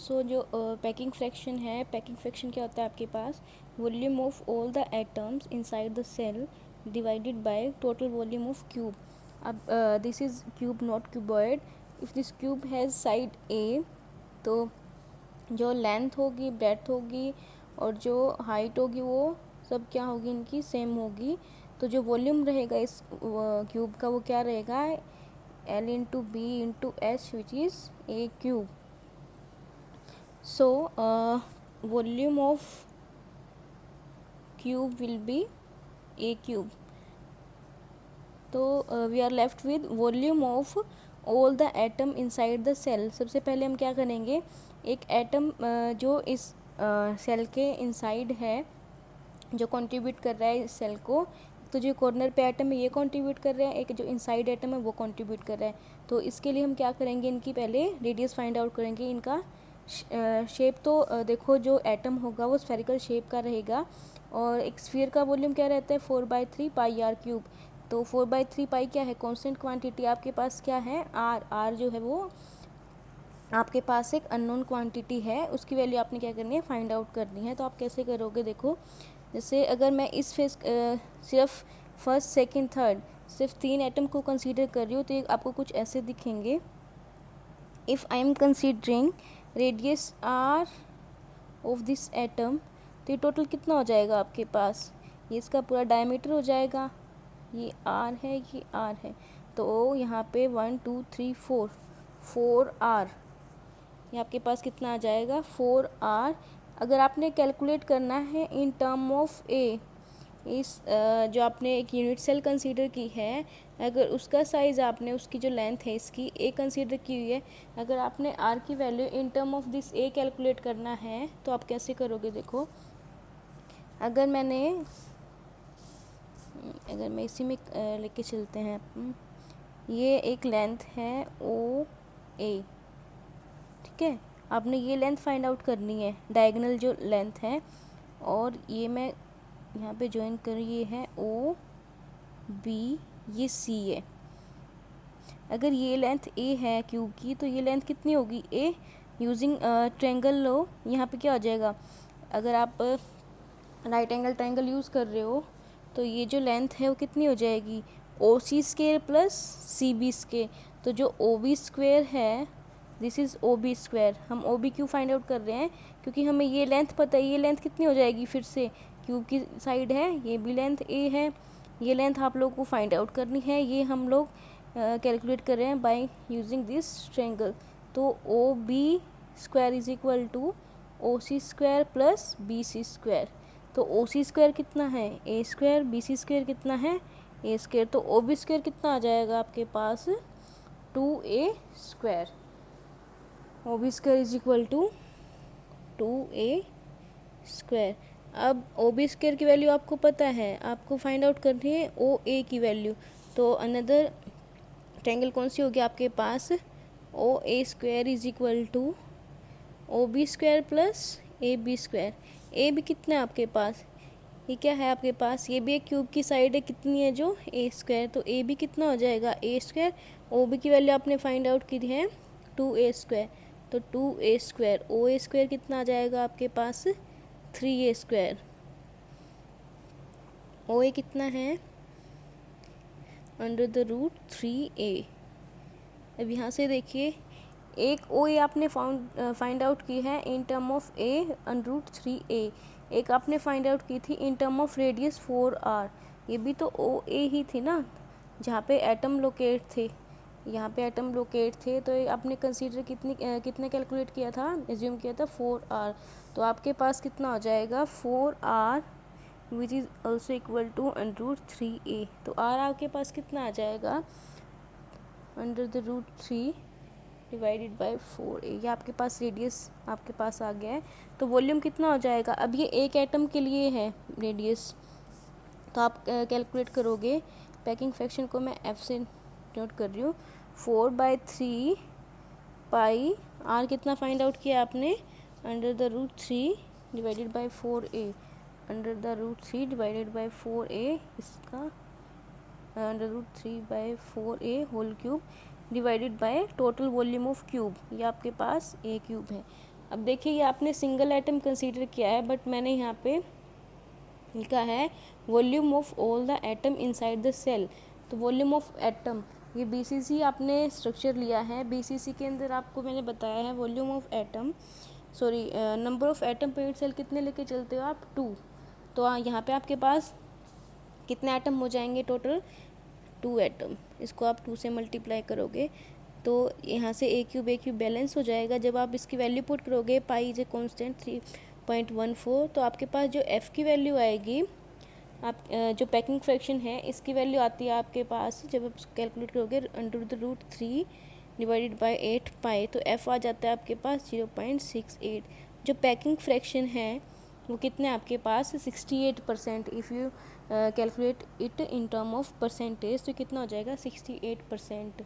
सो जो packing fraction है, packing fraction क्या होता है आपके पास, volume of all the atoms inside the cell divided by total volume of cube. अब this is cube not cuboid. If this cube has side a, तो जो लेंथ होगी, ब्रेड्थ होगी और जो हाइट होगी वो सब क्या होगी, इनकी सेम होगी. तो जो वॉल्यूम रहेगा इस क्यूब का वो क्या रहेगा, L into B into H which is a cube. So volume of cube will be a cube. तो we are left with volume of all the atom inside the cell. सबसे पहले हम क्या करेंगे, एक एटम जो इस सेल के इनसाइड है, जो कंट्रीब्यूट कर रहा है इस सेल को, तो जो कॉर्नर पे एटम है ये कंट्रीब्यूट कर रहा है, एक जो इनसाइड एटम है वो कंट्रीब्यूट कर रहा है. तो इसके लिए हम क्या करेंगे, इनकी पहले रेडियस फाइंड आउट करेंगे. इनका शेप तो देखो, जो एटम होगा वो स्फेरिकल शेप का रहेगा और एक स्फीयर का वॉल्यूम क्या रहता है, 4/3 पाई आर क्यूब. तो 4/3 पाई क्या है, कांस्टेंट क्वांटिटी. आपके पास क्या है, आर जो है वो आपके पास एक अननोन क्वांटिटी है, उसकी वैल्यू आपने क्या करनी है, फाइंड आउट करनी है. तो आप कैसे करोगे, देखो जैसे अगर मैं इस फेस सिर्फ फर्स्ट सेकंड थर्ड सिर्फ 3 एटम को कंसीडर कर रही हूँ, तो ये आपको कुछ ऐसे दिखेंगे. If I am considering radius r of this atom, तो ये टोटल कितना हो जाएगा आपके पास, ये इसका पूरा डायमीटर हो जाएगा. ये आर है, ये आर है, तो यहाँ पे 1 2 3 4 आर, ये आपके पास कितना आ जाएगा, 4 आर. अगर आपने कैलकुलेट करना है इन टर्म ऑफ ए, इस जो आपने एक यूनिट सेल कंसीडर की है, अगर उसका साइज़ आपने, उसकी जो लेंथ है इसकी ए कंसीडर की हुई है, अगर आपने आर की value in term of this A calculate करना है, तो आप कैसे करोगे, देखो अगर मैं इसी में लेके चलते हैं, ये एक लेंथ है ओ ए, ठीक है. आपने ये लेंथ फाइंड आउट करनी है, डायगोनल जो लेंथ है, और ये मैं यहाँ पे ज्वाइन कर, ये है ओ बी, ये सी है. अगर ये लेंथ ए है क्यूब की, तो ये लेंथ कितनी होगी, ए. यूजिंग ट्रायंगल लो, यहाँ पे क्या हो जाएगा, अगर आप राइट एंगल ट्रायंगल यूज़ कर रहे हो, तो ये जो लेंथ है वो कितनी हो जाएगी, O C square plus C B square. तो जो ओ बी स्क्वेयर है, this is O B square. हम ओ बी क्यों फाइंड आउट कर रहे हैं, क्योंकि हमें ये लेंथ पता है. ये लेंथ कितनी हो जाएगी, फिर से क्यूब की साइड है, ये भी लेंथ ए है, ये लेंथ आप लोग को फाइंड आउट करनी है. ये हम लोग कैलकुलेट कर रहे हैं बाय यूजिंग दिस ट्रायंगल. तो O B square is equal to O C square plus B C square. तो ओ सी स्क्वायर कितना है, A square, B C square कितना है, ए स्क्वायर. तो ओ बी स्क्वायर कितना आ जाएगा आपके पास, 2a square. O B square is equal to 2a square. अब ओ बी स्क्वायर की वैल्यू आपको पता है, आपको फाइंड आउट करनी है ओ ए की वैल्यू. तो अनदर ट्रायंगल कौन सी होगी आपके पास, O A square is equal to O B square plus A B square. A भी कितना है आपके पास, ये क्या है आपके पास, ये भी एक क्यूब की साइड है, कितनी है जो ए स्क्वायर. तो ए भी कितना हो जाएगा, ए स्क्वायर. ओ बी की वैल्यू आपने फाइंड आउट की है 2a स्क्वायर. तो 2a square, O A square कितना आ जाएगा आपके पास, 3a स्क्वायर. ओ ए कितना है, अंडर द रूट 3a. अब यहाँ से देखिए, एक ओ ए आपने फाइंड आउट की है in term of a under root 3a, एक आपने फाइंड आउट की थी इन टर्म ऑफ रेडियस 4r. ये भी तो ओ ए ही थी ना, जहाँ पे एटम लोकेट थे, यहाँ पे एटम लोकेट थे. तो आपने कंसीडर कितने कैलकुलेट किया था, एज्यूम किया था 4r. तो आपके पास कितना हो जाएगा, 4r which is also equal to under root 3a. तो r आपके पास कितना आ जाएगा, under the root 3 divided by 4a. ये आपके पास रेडियस आपके पास आ गया है. तो वॉल्यूम कितना हो जाएगा, अब ये एक एटम के लिए है रेडियस, तो आप कैलकुलेट करोगे. पैकिंग फ्रैक्शन को मैं f से नोट कर रही हूँ. 4/3 पाई आर कितना फाइंड आउट किया आपने, under the root 3 divided by 4a. Under the root 3 divided by 4a, इसका under root 3/4a whole cube divided by total volume of cube. ये आपके पास ए क्यूब है. अब देखिए ये आपने सिंगल एटम कंसीडर किया है, बट मैंने यहाँ पे लिखा है volume of all the atom inside the cell. तो वॉल्यूम ऑफ एटम, ये बीसीसी आपने स्ट्रक्चर लिया है, बीसीसी के अंदर आपको मैंने बताया है volume of atom, sorry number of atom per cell कितने लेके चलते हो आप, 2। तो यहाँ पे आपके पास कितने एटम हो जाएंगे टोटल, 2 एटम। इसको आप 2 से मल्टीप्लाई करोगे तो यहाँ से ए क्यूब बैलेंस हो जाएगा। जब आप इसकी वैल्यू पुट करोगे, पाई इज ए कॉन्स्टेंट 3.14, तो आपके पास जो एफ़ की वैल्यू आएगी, आप जो पैकिंग फ्रैक्शन है इसकी वैल्यू आती है आपके पास, जब आप कैलकुलेट करोगे √3 डिवाइडेड बाय 8 पाई, तो एफ़ आ जाता है आपके पास 0.68। जो पैकिंग फ्रैक्शन है वो कितने आपके पास 68%। If you calculate it in term of percentage तो कितना हो जाएगा 68%।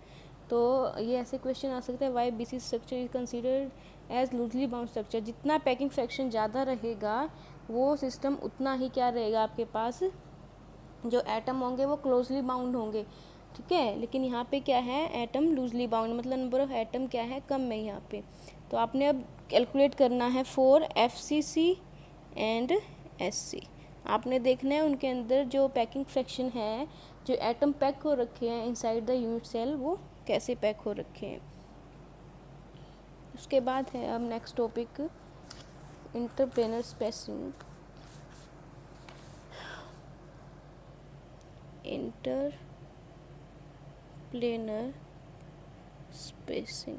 तो ये ऐसे क्वेश्चन आ सकता है, why BC structure is considered as loosely bound structure. जितना पैकिंग फ्रैक्शन ज़्यादा रहेगा वो सिस्टम उतना ही क्या रहेगा आपके पास, जो एटम होंगे वो क्लोजली बाउंड होंगे, ठीक है। लेकिन यहाँ पे क्या है, एटम लूजली बाउंड, मतलब नंबर ऑफ एटम क्या है, कम है यहाँ पे। तो आपने अब कैलकुलेट करना है फॉर FCC एंड SC। आपने देखना है उनके अंदर जो पैकिंग फ्रैक्शन है, जो एटम पैक हो रखे हैं इनसाइड द यूनिट सेल, वो कैसे पैक हो रखे हैं। उसके बाद है अब next topic interplanar spacing. Interplanar spacing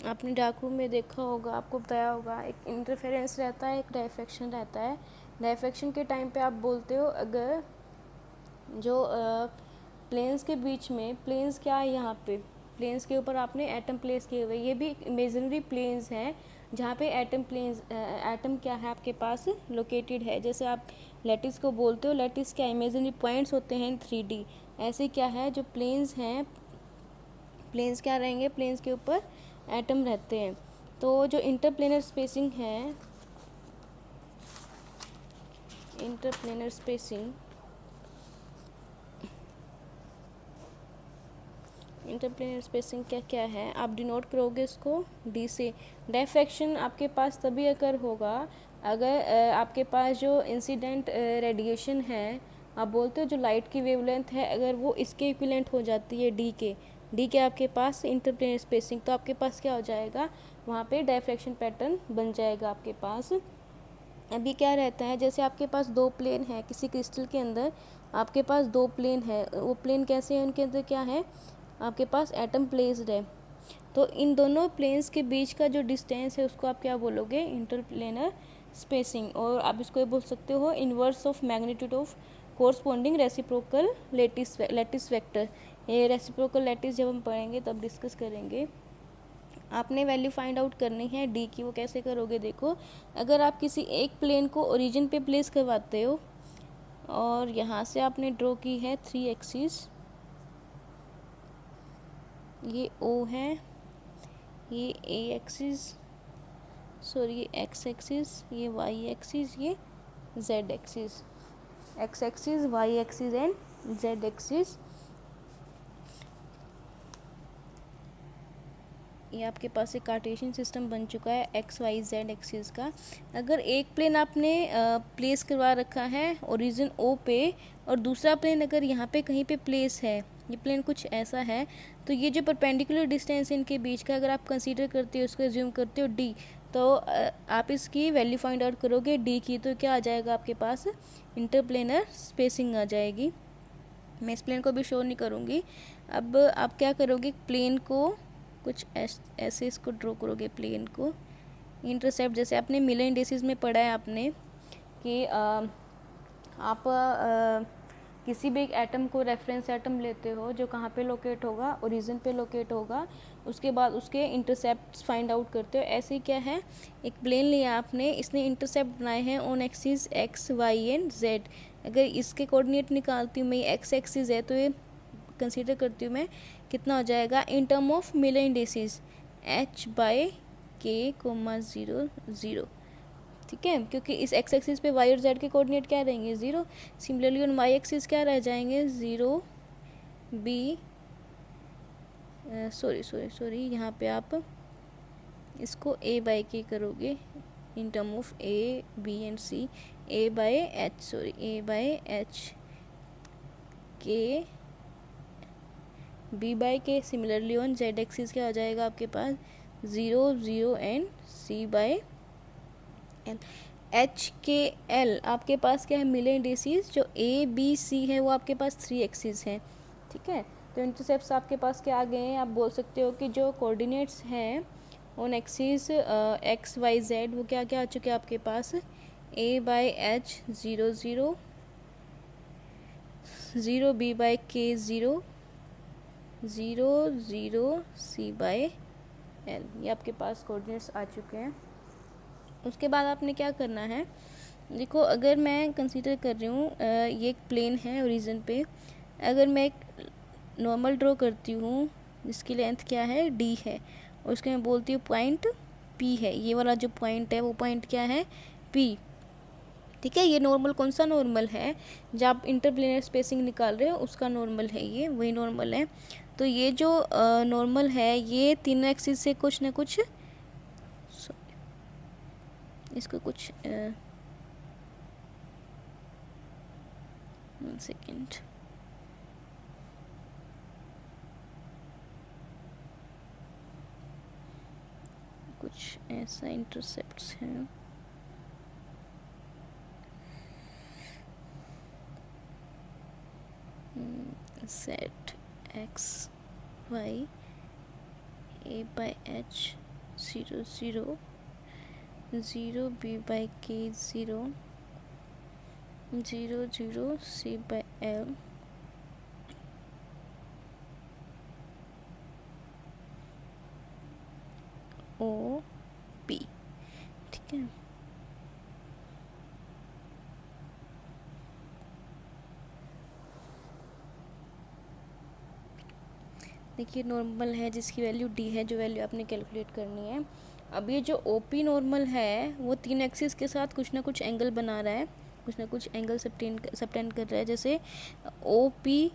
आपने डार्क रूम में देखा होगा, आपको बताया होगा, एक इंटरफेरेंस रहता है, एक डायफ्रैक्शन रहता है। डायफ्रैक्शन के टाइम पे आप बोलते हो अगर जो प्लेन्स के बीच में, प्लेन्स क्या है यहाँ पे, प्लेन्स के ऊपर आपने एटम प्लेस किए हुए, ये भी इमेजिनरी प्लेन्स हैं जहाँ पे एटम क्या है आपके पास लोकेटेड है। जैसे आप लैटिस को बोलते हो, लैटिस क्या इमेजिनरी पॉइंट्स होते हैं 3D। ऐसे क्या है जो प्लेन्स हैं, प्लेन्स क्या रहेंगे, प्लेन्स के ऊपर एटम रहते हैं। तो जो इंटरप्लेनर स्पेसिंग है, इंटरप्लेनर स्पेसिंग, इंटरप्लेनर स्पेसिंग क्या क्या है आप डिनोट करोगे इसको डी से। डायफ्रैक्शन आपके पास तभी अगर होगा अगर आपके पास जो इंसिडेंट रेडिएशन है, आप बोलते हो जो लाइट की वेवलेंथ है, अगर वो इसके इक्विवेलेंट हो जाती है डी के आपके पास इंटरप्लेनर स्पेसिंग, तो आपके पास क्या हो जाएगा, वहाँ पे डायफ्रैक्शन पैटर्न बन जाएगा आपके पास। अभी क्या रहता है, जैसे आपके पास 2 प्लेन है किसी क्रिस्टल के अंदर, आपके पास 2 प्लेन है, वो प्लेन कैसे हैं, उनके अंदर क्या है आपके पास एटम प्लेस्ड है। तो इन दोनों प्लेन्स के बीच का जो डिस्टेंस है उसको आप क्या बोलोगे, इंटरप्लेनर स्पेसिंग। और आप इसको ये बोल सकते हो inverse of magnitude of corresponding reciprocal lattice vector. ये रेसिप्रोकल लैटिस जब हम पढ़ेंगे तब डिस्कस करेंगे। आपने वैल्यू फाइंड आउट करनी है डी की, वो कैसे करोगे, देखो अगर आप किसी एक प्लेन को ओरिजिन पे प्लेस करवाते हो और यहाँ से आपने ड्रॉ की है 3 एक्सिस, ये O है, ये A एक्सिस, सॉरी ये X एक्सिस, ये Y एक्सिस, ये Z axis, X axis, Y axis and Z axis. ये आपके पास एक कार्टेशियन सिस्टम बन चुका है XYZ एक्सिस का। अगर एक प्लेन आपने प्लेस करवा रखा है ओरिजिन O पे और दूसरा प्लेन अगर यहाँ पे कहीं पे प्लेस है, ये प्लेन कुछ ऐसा है, तो ये जो परपेंडिकुलर डिस्टेंस इनके बीच का अगर आप कंसीडर करते हो, उसको एज्यूम करते हो D, तो आप इसकी वैल्यू फाइंड आउट करोगे D की, तो क्या आ जाएगा आपके पास, इंटरप्लेनर स्पेसिंग आ जाएगी। मैं इस प्लेन को भी शो नहीं करूँगी। अब आप क्या करोगे, प्लेन को कुछ ऐसे इसको ड्रॉ करोगे, प्लेन को इंटरसेप्ट, जैसे आपने मिलर इंडिसेस में पढ़ा है आपने कि आप किसी भी एक एटम को रेफरेंस एटम लेते हो जो कहाँ पे लोकेट होगा, ओरिजिन पे लोकेट होगा, उसके बाद उसके इंटरसेप्ट्स फाइंड आउट करते हो। ऐसे क्या है, एक प्लेन लिया आपने, इसने इंटरसेप्ट बनाए हैं on axis X, Y and Z। अगर इसके कोऑर्डिनेट निकालती हूँ मैं, X एक्सिस है तो ये कंसीडर करती हूँ मैं, कितना हो जाएगा इन term of Miller indices H/K, 0 0, ठीक है, क्योंकि इस X एक्सिस पे Y और Z के कोऑर्डिनेट क्या रहेंगे, 0। सिमिलरली ऑन Y एक्सिस क्या रह जाएंगे, 0 B, सॉरी यहाँ पे आप इसको ए बाई के करोगे in term of a b and c, a by h k b by k. Similarly on z axis क्या हो जाएगा आपके पास 0 0 and c by l. H k l आपके पास क्या है, मिले इंडिसेस। जो ए बी सी है वो आपके पास 3 एक्सिस हैं, ठीक है। तो इंटरसेप्ट्स आपके पास क्या आ गए हैं, आप बोल सकते हो कि जो कोऑर्डिनेट्स हैं on axis x y z वो क्या क्या आ चुके हैं आपके पास, a by h 0 0 0 b by k 0 0 0 c by L, ये आपके पास कोऑर्डिनेट्स आ चुके हैं। उसके बाद आपने क्या करना है, देखो अगर मैं कंसीडर कर रही हूँ ये एक प्लेन है ओरिजिन पे, अगर मैं एक नॉर्मल ड्रॉ करती हूँ जिसकी लेंथ क्या है डी है, और उसके मैं बोलती हूँ पॉइंट पी है, ये वाला जो पॉइंट है वो पॉइंट क्या है पी, ठीक है। ये नॉर्मल कौन सा नॉर्मल है, जब आप इंटरप्लेनर स्पेसिंग निकाल रहे हो उसका नॉर्मल है, ये वही नॉर्मल है। तो ये जो नॉर्मल है ये तीनों एक्सिस से कुछ ना कुछ, इसको कुछ सेकेंड, कुछ ऐसा इंटरसेप्ट्स हैं, set x y a by h 0 0 0 b by k 0 0 0 c by l O P, ठीक है। देखिए नॉर्मल है जिसकी वैल्यू डी है, जो वैल्यू आपने कैलकुलेट करनी है। अब ये जो ओ पी नॉर्मल है वो 3 एक्सिस के साथ कुछ ना कुछ एंगल बना रहा है, कुछ ना कुछ एंगल सबटेंड कर रहा है। जैसे ओ पी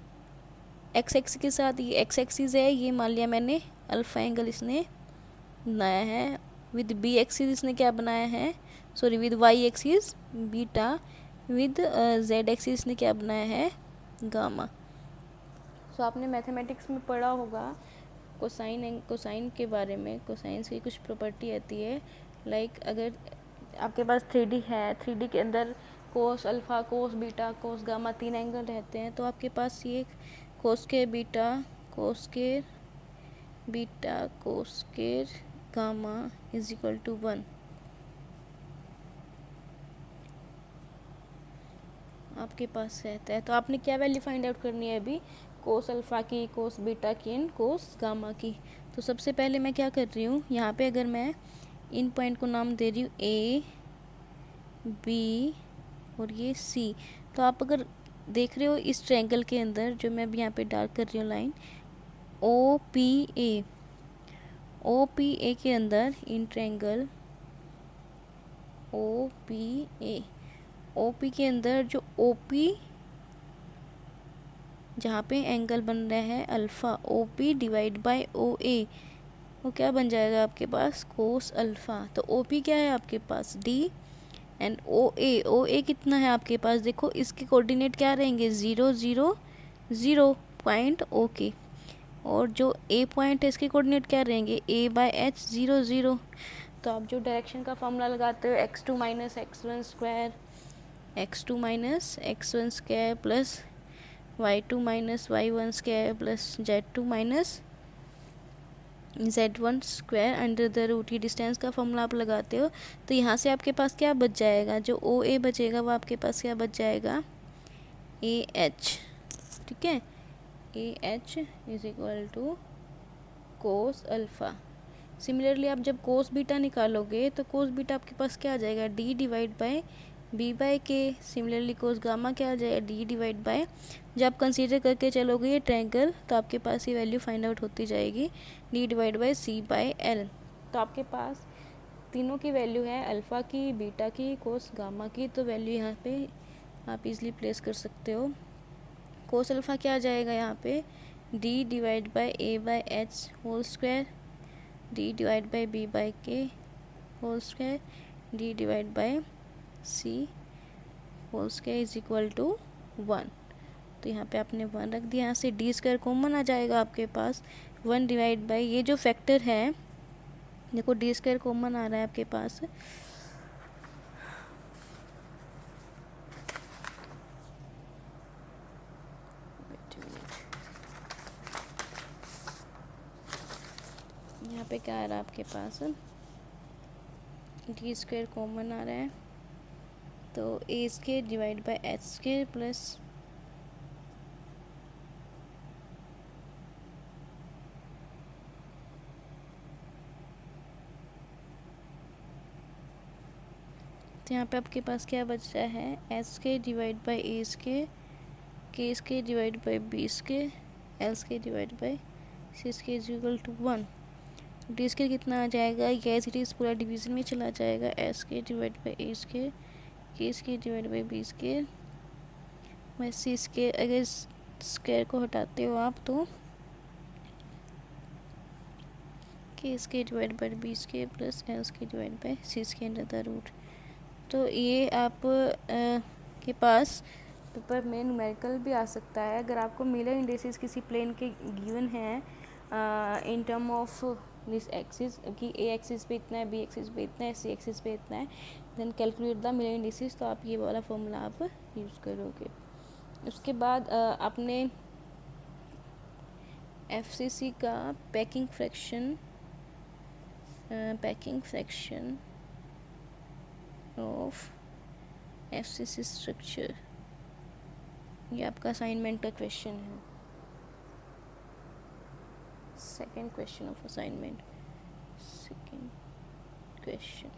एक्स एक्सिस के साथ, ये एक्स एक्सिस है, ये मान लिया मैंने अल्फ़ा एंगल इसने बनाया है। विद बी एक्सिस इसने क्या बनाया है, sorry with y axis beta, with z axis ने क्या बनाया है गामा। सो आपने मैथमेटिक्स में पढ़ा होगा कोसाइन के बारे में, कोसाइंस की कुछ प्रॉपर्टी आती है। लाइक अगर आपके पास 3D है, 3D के अंदर cos alpha cos beta cos gamma 3 angle रहते हैं, तो आपके पास ये कोस के बीटा कोस के गामा इज इक्वल टू 1 आपके पास रहता है। तो आपने क्या वैल्यू फाइंड आउट करनी है अभी, कोस अल्फ़ा की, कोस बीटा की एंड कोस गामा की। तो सबसे पहले मैं क्या कर रही हूँ, यहाँ पे अगर मैं इन पॉइंट को नाम दे रही हूँ ए बी और ये सी, तो आप अगर देख रहे हो इस ट्रायंगल के अंदर जो मैं अभी यहाँ पे डार्क कर रही हूँ लाइन, ओ पी ए के अंदर इन ट्रायंगल ओ पी के अंदर जो ओ पी जहाँ पे एंगल बन रहा है alpha, O P divide by O A, वो क्या बन जाएगा आपके पास कोस अल्फ़ा। तो ओ पी क्या है आपके पास डी, एंड ओ ए कितना है आपके पास, देखो इसके कोऑर्डिनेट क्या रहेंगे 0 0 0 पॉइंट ओ के, और जो ए पॉइंट है इसके कोऑर्डिनेट क्या रहेंगे ए बाई एच 0 0। तो आप जो डायरेक्शन का फॉर्मूला लगाते हो x2 minus x1 square, x2 minus x1 square plus y2 minus y1 square plus z2 minus z1 square under the root, ही डिस्टेंस का फॉर्मूला आप लगाते हो। तो यहाँ से आपके पास क्या बच जाएगा, जो ओ ए बचेगा वो आपके पास क्या बच जाएगा ए एच, ठीक है। A h is equal to cos alpha. Similarly आप जब कोस बीटा निकालोगे तो कोस बीटा आपके पास क्या आ जाएगा d divide by b by k. Similarly cos gamma क्या आ जाएगा डी डिवाइड बाय, जब आप कंसीडर करके चलोगे ये ट्रायंगल तो आपके पास ये वैल्यू फाइंड आउट होती जाएगी d divide by c by l. तो आपके पास तीनों की वैल्यू है अल्फ़ा की, बीटा की, कोस गामा की। तो वैल्यू यहाँ पे आप इजीली प्लेस कर सकते हो। कोस अल्फ़ा क्या आ जाएगा यहाँ पे D divide by A by H whole square D divide by B by K whole square D divide by C whole square is equal to 1। तो यहाँ पे आपने 1 रख दिया, यहाँ से डी स्क्वायर कॉमन आ जाएगा आपके पास। 1 डिवाइड बाई ये जो फैक्टर है, देखो डी स्क्वायर कॉमन आ रहा है आपके पास, यहाँ पे क्या आ रहा है आपके पास, डी स्क्वायर कॉमन आ रहा है, तो A square divide by H square plus तो यहाँ पे आपके पास क्या बच रहा है, H square divide by A square K square divide by B square L square divide by C square is equal to 1। D square कितना आ जाएगा, ये एज इट इज़ पूरा डिवीजन में चला जाएगा, H square divide by A square K square divide by B square by C square. अगर square को हटाते हो आप तो k square divide by B square plus l square divide by C square under the root. तो ये आप के पास पेपर में न्यूमेरिकल भी आ सकता है। अगर आपको मिलर इंडिसेस किसी प्लेन के गिवन है in term of this axis कि ए एक्सिस पे इतना है, बी एक्सिस पे इतना है, सी एक्सिस पे इतना है, then calculate the Miller indices, तो आप ये वाला फॉर्मूला आप यूज़ करोगे। उसके बाद आपने एफसीसी का packing fraction of FCC structure, ये आपका असाइनमेंट का क्वेश्चन है, second question of assignment, second question.